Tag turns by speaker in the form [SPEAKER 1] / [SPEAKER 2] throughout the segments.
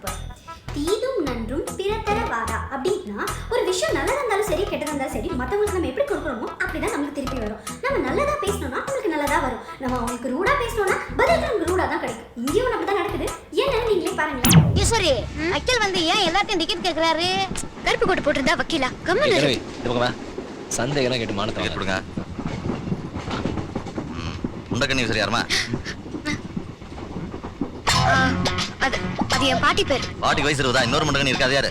[SPEAKER 1] போறேன். தீதும் நன்றும் பிறத்தர வாரா அப்படின்னா ஒரு விஷயம் நல்லதா இருந்தாலும் சரி கெட்டதா இருந்தாலும் சரி மற்றவங்களுக்கு நம்ம எப்படி கொடுக்குறோமோ அப்படிதான் நமக்கு திருப்பி வரும். நம்ம நல்லதா பேசணும்னா அவங்களுக்கு நல்லதா வரும். நம்ம அவங்களுக்கு ரூடா பேசணும்னா பதிலுக்கு நமக்கு ரூடா தான் கிடைக்கும். இங்கேயும் அப்படிதான் நடக்குது. என்னன்னு நீங்களே பாருங்களேன்.
[SPEAKER 2] ஈஸ்வரி, அக்கில் வந்து ஏன் எல்லாத்தையும் டிக்கெட் கேக்குறாரு? கருப்பு கோட்டு போட்டிருந்தா வக்கீலா கம்மன் இரு.
[SPEAKER 3] சந்தையெல்லாம் கேட்டு மானத்தை
[SPEAKER 4] கொடுங்க. முண்டக்கண்ணி சரியாருமா?
[SPEAKER 2] அது அது என் பாட்டி பேர்.
[SPEAKER 4] பாட்டிக்கு வயசு இருபதா? இன்னொரு முண்டக்கண்ணி இருக்காது யாரு?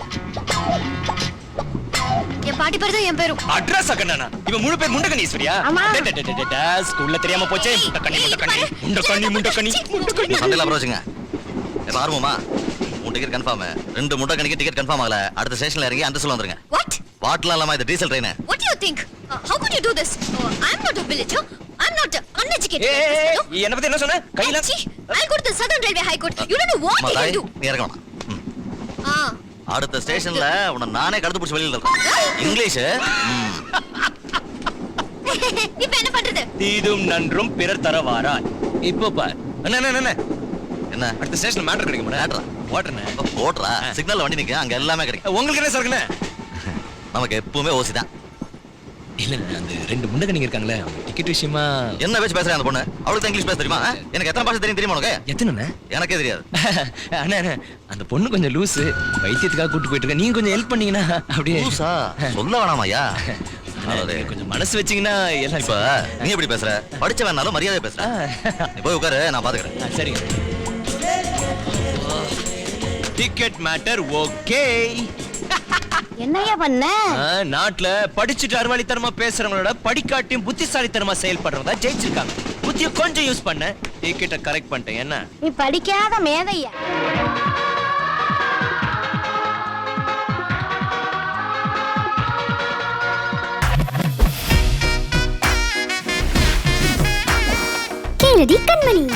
[SPEAKER 2] என் பாட்டி பேர் தான் என் பேரும்.
[SPEAKER 3] அட்ரஸ் அக்கண்ணா இவன் முழு பேர் முண்டக்கண்ணி ஈஸ்வரியா? ஸ்கூல்ல தெரியாம போச்சே. முண்டக்கண்ணி
[SPEAKER 4] சந்தையில அப்புறம் வச்சுங்க. இப்ப ஆர்வமா உன் டிக்கெட் கன்ஃபார்ம். 2 முண்டக்கண்ணிக்கு டிக்கெட் கன்ஃபார்ம் ஆகல. அடுத்த ஸ்டேஷன்ல இறங்கி அந்த சொல்ல வந்துருங்க.
[SPEAKER 2] What?
[SPEAKER 4] வாட்லாம் இல்லாம இது diesel train.
[SPEAKER 2] What do you think? How could you do this? I'm not a villager. I'm not uneducated.
[SPEAKER 3] என்ன பத்தி என்ன சொன்ன? கையில
[SPEAKER 2] I'll go to the Southern Railway High Court. You don't know what you can do.
[SPEAKER 4] நீ இறங்கணும். அடுத்த ஸ்டேஷன்ல உன்னை நானே கடத்து பிடிச்சி வெளியில இருக்கேன். இங்கிலீஷ்.
[SPEAKER 2] இப்போ என்ன பண்றது?
[SPEAKER 3] தீதும் நன்றும் பிறர் தர வாரா. இப்போ பார். என்ன அடுத்த ஸ்டேஷன்ல மேட்டர் கிடைக்குமா? மேட்டரா? வாட்டர்னே.
[SPEAKER 4] போட்றா. சிக்னல்ல வண்டி நிக்க அங்க எல்லாமே கிடைக்கும்.
[SPEAKER 3] உங்களுக்கு என்ன சரக்குனே?
[SPEAKER 4] நமக்கு எப்பவுமே ஓசி தான்.
[SPEAKER 3] இல்ல அந்த 2 முண்டக்கண்ணிங்க இருக்காங்களே டிக்கெட் விஷயமா
[SPEAKER 4] என்ன பேச்சு பேசுறேன் அந்த பொண்ணு? அவளுக்கு இங்கிலீஷ் பேச தெரியுமா? எனக்கு எத்தனை பாஷை தெரியுமா உனக்கு?
[SPEAKER 3] எத்தனை?
[SPEAKER 4] எனக்கே தெரியாது.
[SPEAKER 3] அண்ணா அந்த பொண்ணு கொஞ்சம் லூசு. வைத்தியத்துக்காக கூட்டு போயிட்டு இருக்க. நீங்க கொஞ்சம் ஹெல்ப் பண்ணீங்கன்னா அப்படியே.
[SPEAKER 4] லூசா? சொல்ல வேணாமையா?
[SPEAKER 3] கொஞ்சம் மனசு வச்சீங்கன்னா எல்லாம்.
[SPEAKER 4] இப்ப நீ எப்படி பேசுற? படிச்ச வேணாலும் மரியாதை பேசுற. நீ போய் உட்காரு, நான் பாத்துக்கிறேன்.
[SPEAKER 3] சரிங்க. Ticket matter okay.
[SPEAKER 2] என்னையா பண்ண?
[SPEAKER 3] நாட்டுல படிச்சுட்டு அறிவாளித்தனமா பேசுறவங்களோட படிக்காட்டியும் புத்திசாலித்தனமா செயல்படுறதா ஜெயிச்சிருக்காங்க. புத்திய கொஞ்சம் யூஸ் பண்ண டிக்கெட்டை கரெக்ட் பண்ணிட்டேன். என்ன
[SPEAKER 2] நீ படிக்காத மேதையா?
[SPEAKER 1] கேளடி கண்மணி.